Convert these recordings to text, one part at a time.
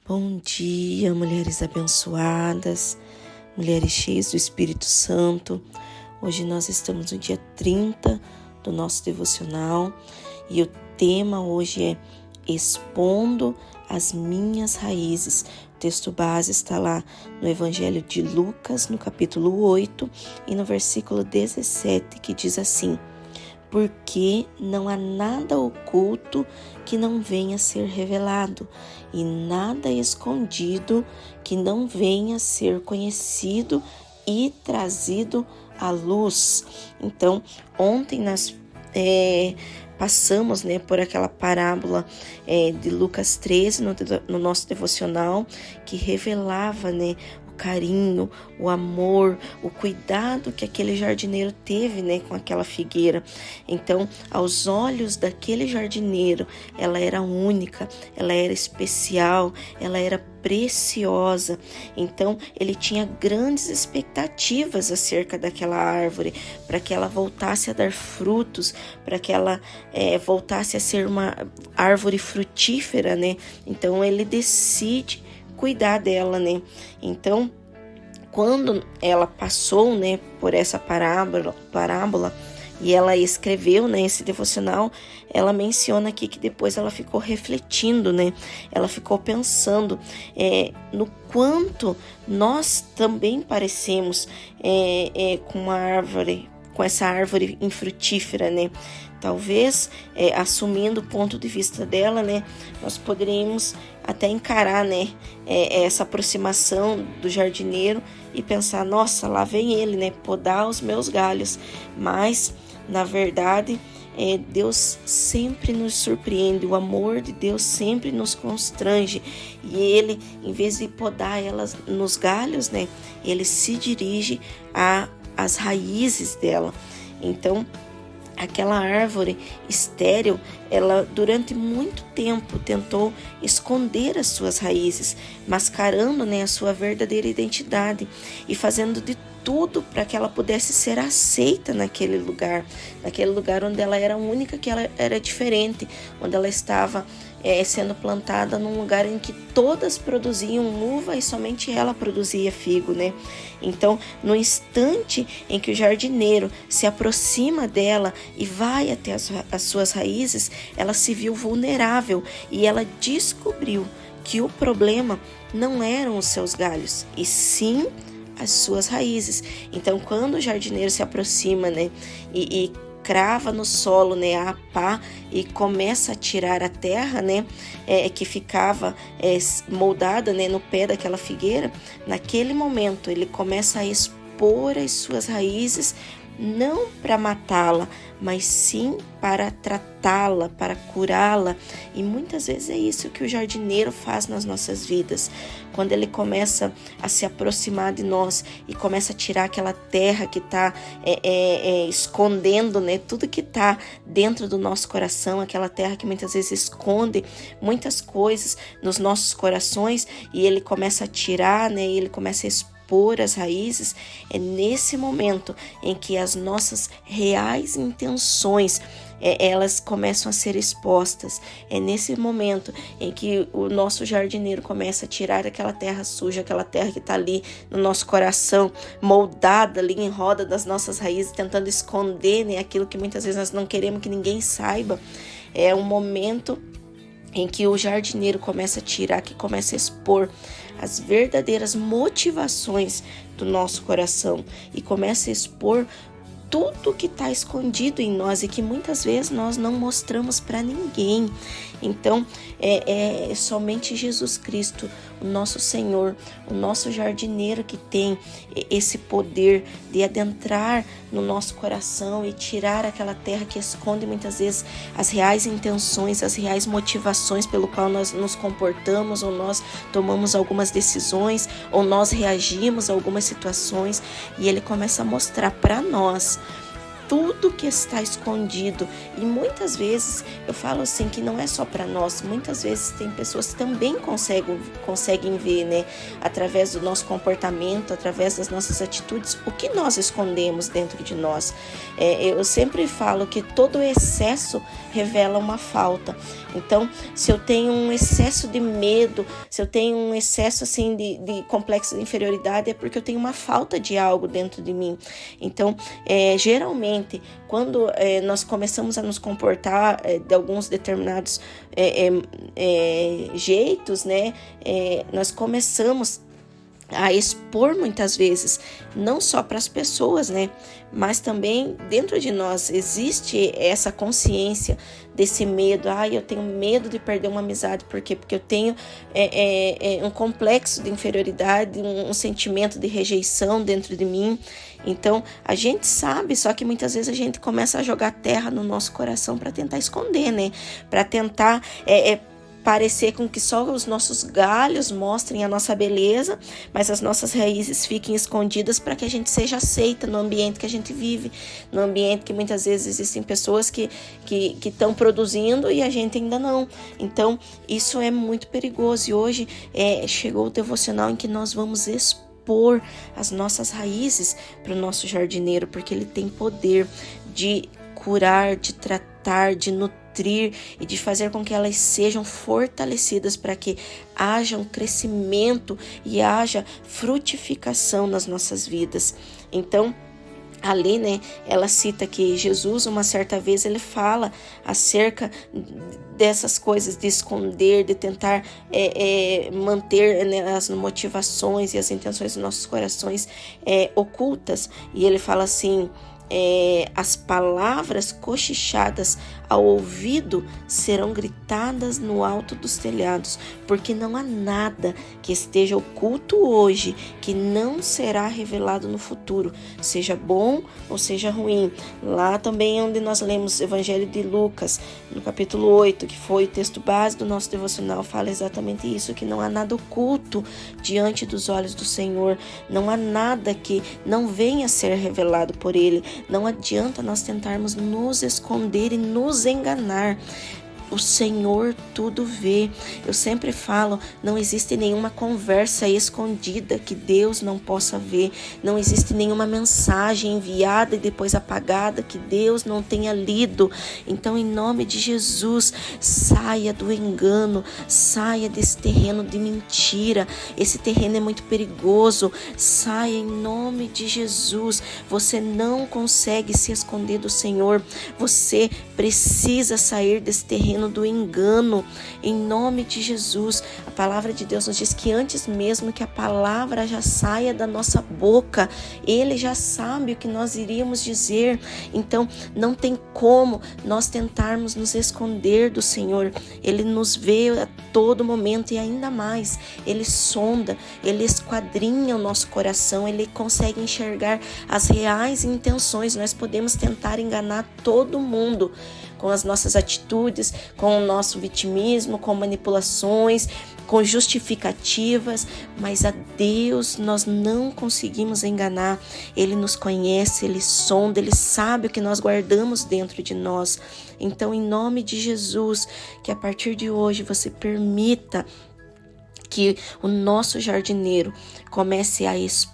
Bom dia, mulheres abençoadas, mulheres cheias do Espírito Santo. Hoje nós estamos no dia 30 do nosso devocional e o tema hoje é Expondo as minhas raízes. O texto base está lá no Evangelho de Lucas, no capítulo 8 e no versículo 17, que diz assim: porque não há nada oculto que não venha a ser revelado, e nada escondido que não venha a ser conhecido e trazido à luz. Então, ontem nós passamos por aquela parábola de Lucas 13 no nosso devocional, que revelava o carinho, o amor, o cuidado que aquele jardineiro teve com aquela figueira. Então, aos olhos daquele jardineiro, ela era única, ela era especial, ela era preciosa. Então, ele tinha grandes expectativas acerca daquela árvore, para que ela voltasse a dar frutos, para que ela voltasse a ser uma árvore frutífera, Então, ele decide cuidar dela, Então, quando ela passou, por essa parábola e ela escreveu, esse devocional, ela menciona aqui que depois ela ficou refletindo, Ela ficou pensando no quanto nós também parecemos com uma árvore, com essa árvore infrutífera, Talvez, assumindo o ponto de vista dela, nós poderíamos até encarar, essa aproximação do jardineiro e pensar, nossa, lá vem ele, podar os meus galhos. Mas, na verdade, Deus sempre nos surpreende, o amor de Deus sempre nos constrange. E ele, em vez de podar elas nos galhos, ele se dirige às raízes dela. Então, aquela árvore estéril, ela durante muito tempo tentou esconder as suas raízes, mascarando a sua verdadeira identidade e fazendo de tudo para que ela pudesse ser aceita naquele lugar onde ela era única, que ela era diferente, onde ela estava sendo plantada num lugar em que todas produziam uva e somente ela produzia figo, Então, no instante em que o jardineiro se aproxima dela e vai até as suas raízes, ela se viu vulnerável e ela descobriu que o problema não eram os seus galhos, e sim as suas raízes. Então, quando o jardineiro se aproxima, e crava no solo, a pá, e começa a tirar a terra, que ficava moldada, no pé daquela figueira, naquele momento ele começa a expor as suas raízes, não para matá-la, mas sim para tratá-la, para curá-la. E muitas vezes é isso que o jardineiro faz nas nossas vidas. Quando ele começa a se aproximar de nós e começa a tirar aquela terra que está escondendo, tudo que está dentro do nosso coração, aquela terra que muitas vezes esconde muitas coisas nos nossos corações, e ele começa a tirar, e ele começa a expor as raízes. É nesse momento em que as nossas reais intenções elas começam a ser expostas. É nesse momento em que o nosso jardineiro começa a tirar aquela terra suja, aquela terra que está ali no nosso coração, moldada ali em roda das nossas raízes, tentando esconder aquilo que muitas vezes nós não queremos que ninguém saiba. É um momento em que o jardineiro começa a tirar, que começa a expor as verdadeiras motivações do nosso coração e começa a expor tudo que está escondido em nós e que muitas vezes nós não mostramos para ninguém. Então, é somente Jesus Cristo, o nosso Senhor, o nosso jardineiro, que tem esse poder de adentrar no nosso coração e tirar aquela terra que esconde muitas vezes as reais intenções, as reais motivações pelo qual nós nos comportamos, ou nós tomamos algumas decisões, ou nós reagimos a algumas situações, e ele começa a mostrar para nós tudo que está escondido. E muitas vezes eu falo assim que não é só para nós, muitas vezes tem pessoas que também conseguem ver, né, através do nosso comportamento, através das nossas atitudes, o que nós escondemos dentro de nós. Eu sempre falo que todo excesso revela uma falta. Então, se eu tenho um excesso de medo, se eu tenho um excesso assim de complexo de inferioridade, é porque eu tenho uma falta de algo dentro de mim. Então, geralmente, quando nós começamos a nos comportar de alguns determinados jeitos, né, nós começamos a expor muitas vezes, não só para as pessoas, né, mas também dentro de nós existe essa consciência desse medo. Eu tenho medo de perder uma amizade, por quê? Porque eu tenho um complexo de inferioridade, um sentimento de rejeição dentro de mim. Então, a gente sabe, só que muitas vezes a gente começa a jogar terra no nosso coração para tentar esconder, né, para tentar parecer com que só os nossos galhos mostrem a nossa beleza, mas as nossas raízes fiquem escondidas para que a gente seja aceita no ambiente que a gente vive, no ambiente que muitas vezes existem pessoas que estão produzindo e a gente ainda não. Então, isso é muito perigoso. E hoje chegou o devocional em que nós vamos expor as nossas raízes para o nosso jardineiro, porque ele tem poder de curar, de tratar, de nutrir e de fazer com que elas sejam fortalecidas para que haja um crescimento e haja frutificação nas nossas vidas. Então, ali, né, ela cita que Jesus, uma certa vez, ele fala acerca dessas coisas de esconder, de tentar manter, né, as motivações e as intenções dos nossos corações ocultas. E ele fala assim: as palavras cochichadas ao ouvido serão gritadas no alto dos telhados, porque não há nada que esteja oculto hoje que não será revelado no futuro, seja bom ou seja ruim. Lá também onde nós lemos o Evangelho de Lucas, no capítulo 8, que foi o texto base do nosso devocional, fala exatamente isso, que não há nada oculto diante dos olhos do Senhor, não há nada que não venha a ser revelado por Ele. Não adianta nós tentarmos nos esconder e nos enganar. O Senhor tudo vê. Eu sempre falo, não existe nenhuma conversa escondida que Deus não possa ver. Não existe nenhuma mensagem enviada e depois apagada que Deus não tenha lido. Então, em nome de Jesus, saia do engano, saia desse terreno de mentira. Esse terreno é muito perigoso. Saia em nome de Jesus. Você não consegue se esconder do Senhor. Você precisa sair desse terreno do engano, em nome de Jesus. A palavra de Deus nos diz que antes mesmo que a palavra já saia da nossa boca, Ele já sabe o que nós iríamos dizer. Então não tem como nós tentarmos nos esconder do Senhor. Ele nos vê a todo momento e ainda mais, Ele sonda, Ele esquadrinha o nosso coração, Ele consegue enxergar as reais intenções. Nós podemos tentar enganar todo mundo com as nossas atitudes, com o nosso vitimismo, com manipulações, com justificativas, mas a Deus nós não conseguimos enganar. Ele nos conhece, Ele sonda, Ele sabe o que nós guardamos dentro de nós. Então, em nome de Jesus, que a partir de hoje você permita que o nosso jardineiro comece a expor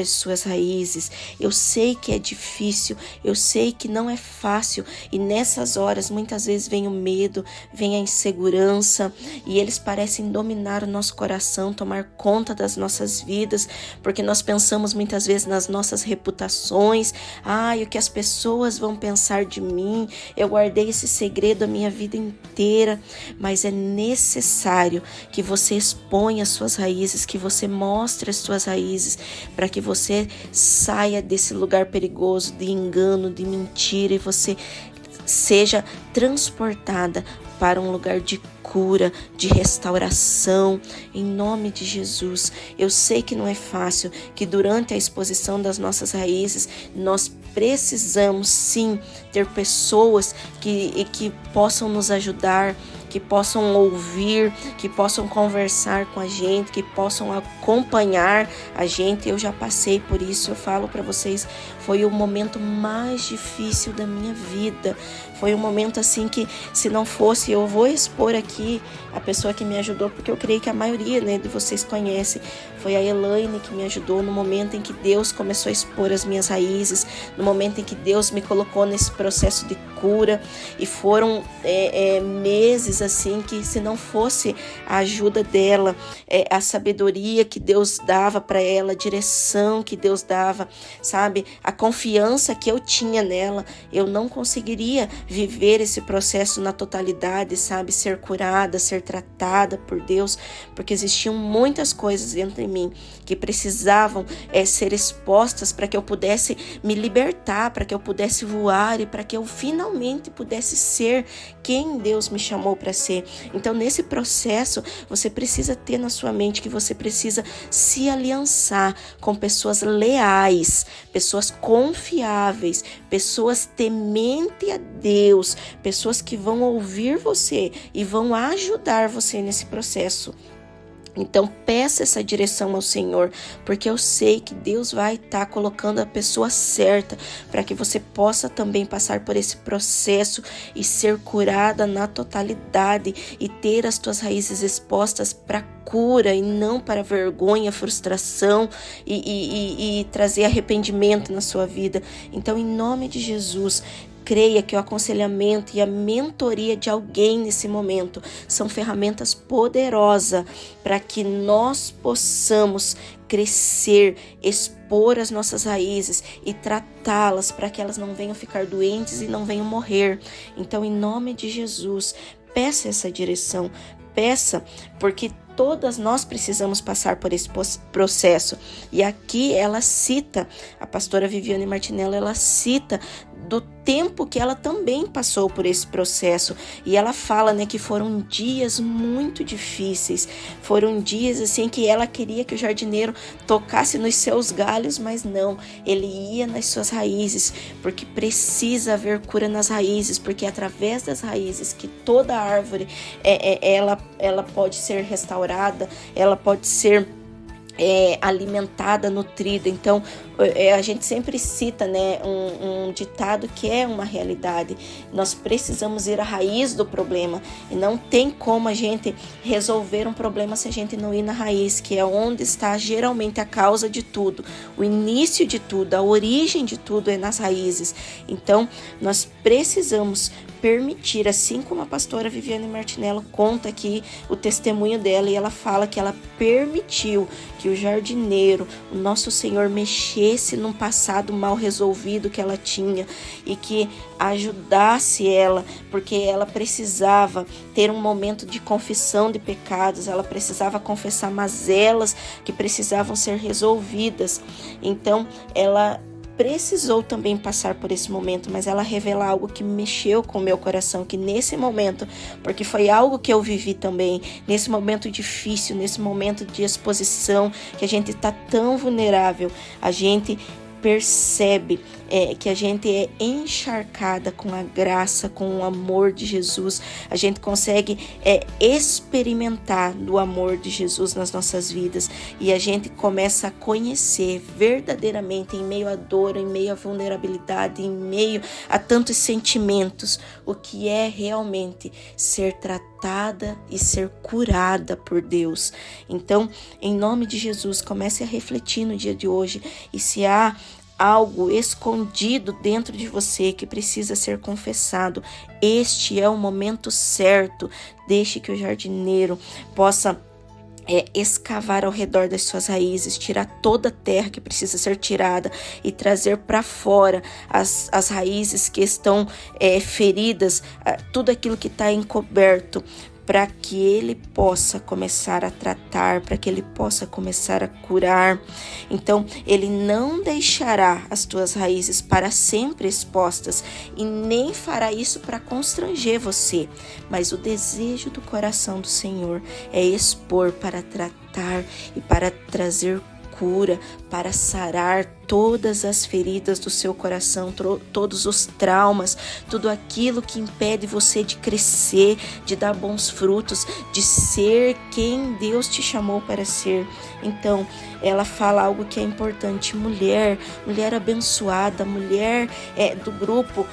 as suas raízes. Eu sei que é difícil, eu sei que não é fácil, e nessas horas muitas vezes vem o medo, vem a insegurança, e eles parecem dominar o nosso coração, tomar conta das nossas vidas, porque nós pensamos muitas vezes nas nossas reputações. O que as pessoas vão pensar de mim? Eu guardei esse segredo a minha vida inteira. Mas é necessário que você exponha as suas raízes, que você mostre as suas raízes, para que você saia desse lugar perigoso de engano, de mentira, e você seja transportada para um lugar de cura, de restauração, em nome de Jesus. Eu sei que não é fácil, que durante a exposição das nossas raízes, nós precisamos sim ter pessoas que possam nos ajudar, que possam ouvir, que possam conversar com a gente, que possam acompanhar a gente. Eu já passei por isso, eu falo para vocês, foi o momento mais difícil da minha vida. Foi um momento assim que, se não fosse, eu vou expor aqui a pessoa que me ajudou, porque eu creio que a maioria, né, de vocês conhece. Foi a Elaine que me ajudou no momento em que Deus começou a expor as minhas raízes, no momento em que Deus me colocou nesse processo de cura. E foram meses assim que, se não fosse a ajuda dela, a sabedoria que Deus dava para ela, a direção que Deus dava, sabe, a confiança que eu tinha nela, eu não conseguiria viver esse processo na totalidade, sabe, ser curada, ser tratada por Deus, porque existiam muitas coisas dentro de mim que precisavam ser expostas para que eu pudesse me libertar, para que eu pudesse voar e para que eu finalmente pudesse ser quem Deus me chamou para ser. Então, nesse processo, você precisa ter na sua mente que você precisa se aliançar com pessoas leais, pessoas confiáveis, pessoas tementes a Deus, pessoas que vão ouvir você e vão ajudar você nesse processo. Então, peça essa direção ao Senhor, porque eu sei que Deus vai estar colocando a pessoa certa para que você possa também passar por esse processo e ser curada na totalidade e ter as tuas raízes expostas para cura e não para vergonha, frustração e trazer arrependimento na sua vida. Então, em nome de Jesus, creia que o aconselhamento e a mentoria de alguém nesse momento são ferramentas poderosas para que nós possamos crescer, expor as nossas raízes e tratá-las para que elas não venham ficar doentes e não venham morrer. Então, em nome de Jesus, peça essa direção, peça, porque todas nós precisamos passar por esse processo. E aqui ela cita, a pastora Viviane Martinello, ela cita do tempo que ela também passou por esse processo. E ela fala, né, que foram dias muito difíceis. Foram dias assim que ela queria que o jardineiro tocasse nos seus galhos, mas não. Ele ia nas suas raízes, porque precisa haver cura nas raízes, porque é através das raízes que toda árvore ela pode ser restaurada, ela pode ser alimentada, nutrida. Então, a gente sempre cita, né, um ditado que é uma realidade. Nós precisamos ir à raiz do problema, e não tem como a gente resolver um problema se a gente não ir na raiz, que é onde está geralmente a causa de tudo, o início de tudo, a origem de tudo é nas raízes. Então, nós precisamos permitir, assim como a pastora Viviane Martinello conta aqui o testemunho dela, e ela fala que ela permitiu que o jardineiro, o nosso Senhor, mexesse num passado mal resolvido que ela tinha e que ajudasse ela, porque ela precisava ter um momento de confissão de pecados, ela precisava confessar mazelas que precisavam ser resolvidas. Então, ela precisou também passar por esse momento, mas ela revela algo que mexeu com o meu coração, que nesse momento, porque foi algo que eu vivi também, nesse momento difícil, nesse momento de exposição, que a gente está tão vulnerável, a gente percebe que a gente é encharcada com a graça, com o amor de Jesus. A gente consegue experimentar do amor de Jesus nas nossas vidas, e a gente começa a conhecer verdadeiramente, em meio à dor, em meio à vulnerabilidade, em meio a tantos sentimentos, o que é realmente ser tratada e ser curada por Deus. Então, em nome de Jesus, comece a refletir no dia de hoje, e se há algo escondido dentro de você que precisa ser confessado, este é o momento certo. Deixe que o jardineiro possa escavar ao redor das suas raízes, tirar toda a terra que precisa ser tirada e trazer para fora as raízes que estão feridas, tudo aquilo que está encoberto, para que ele possa começar a tratar, para que ele possa começar a curar. Então, ele não deixará as tuas raízes para sempre expostas e nem fará isso para constranger você, mas o desejo do coração do Senhor é expor para tratar e para trazer cura, para sarar todas as feridas do seu coração, todos os traumas, tudo aquilo que impede você de crescer, de dar bons frutos, de ser quem Deus te chamou para ser. Então, ela fala algo que é importante: mulher abençoada, mulher do grupo,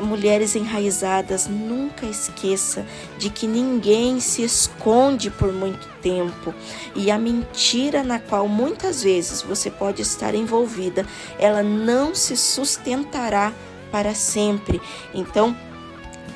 mulheres enraizadas, nunca esqueça de que ninguém se esconde por muito tempo, e a mentira na qual muitas vezes você pode estar envolvida, ela não se sustentará para sempre. Então,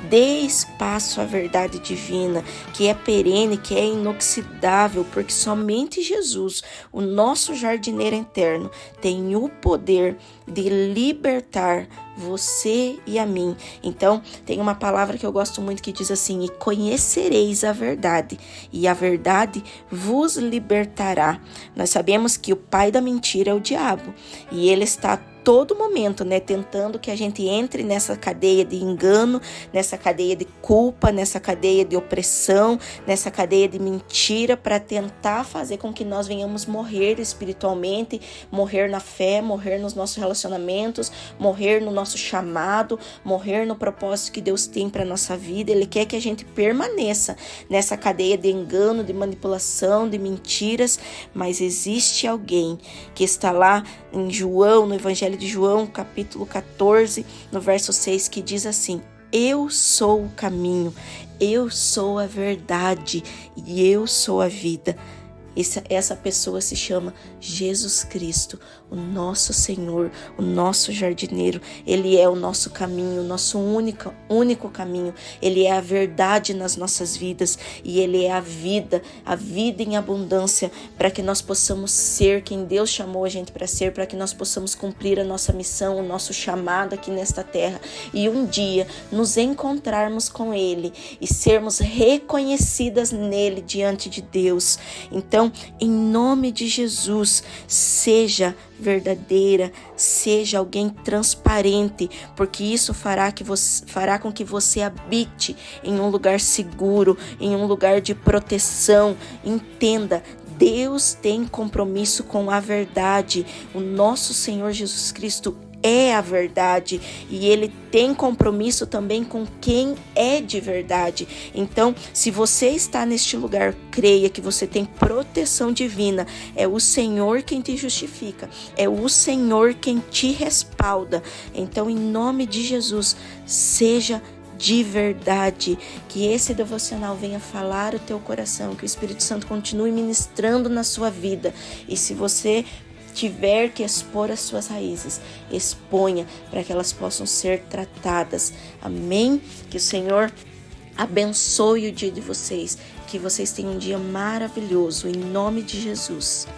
dê espaço à verdade divina, que é perene, que é inoxidável, porque somente Jesus, o nosso jardineiro eterno, tem o poder de libertar você e a mim. Então, tem uma palavra que eu gosto muito que diz assim: e conhecereis a verdade, e a verdade vos libertará. Nós sabemos que o pai da mentira é o diabo, e ele está todo momento, tentando que a gente entre nessa cadeia de engano, nessa cadeia de culpa, nessa cadeia de opressão, nessa cadeia de mentira, para tentar fazer com que nós venhamos morrer espiritualmente, morrer na fé, morrer nos nossos relacionamentos, morrer no nosso chamado, morrer no propósito que Deus tem para nossa vida. Ele quer que a gente permaneça nessa cadeia de engano, de manipulação, de mentiras, mas existe alguém que está lá em João, no Evangelho de João, capítulo 14, no verso 6, que diz assim: eu sou o caminho, eu sou a verdade e eu sou a vida. Essa pessoa se chama Jesus Cristo, o nosso Senhor, o nosso jardineiro. Ele é o nosso caminho, o nosso único caminho. Ele é a verdade nas nossas vidas, e Ele é a vida em abundância, para que nós possamos ser quem Deus chamou a gente para ser, para que nós possamos cumprir a nossa missão, o nosso chamado aqui nesta terra, e um dia nos encontrarmos com Ele e sermos reconhecidas nele diante de Deus. Então, em nome de Jesus, seja verdadeira, seja alguém transparente, porque isso fará com que você habite em um lugar seguro, em um lugar de proteção. Entenda, Deus tem compromisso com a verdade. O nosso Senhor Jesus Cristo é a verdade, e Ele tem compromisso também com quem é de verdade. Então, se você está neste lugar, creia que você tem proteção divina. É o Senhor quem te justifica, é o Senhor quem te respalda. Então, em nome de Jesus, seja de verdade, que esse devocional venha falar o teu coração, que o Espírito Santo continue ministrando na sua vida. E se você tiver que expor as suas raízes, exponha, para que elas possam ser tratadas. Amém? Que o Senhor abençoe o dia de vocês, que vocês tenham um dia maravilhoso, em nome de Jesus.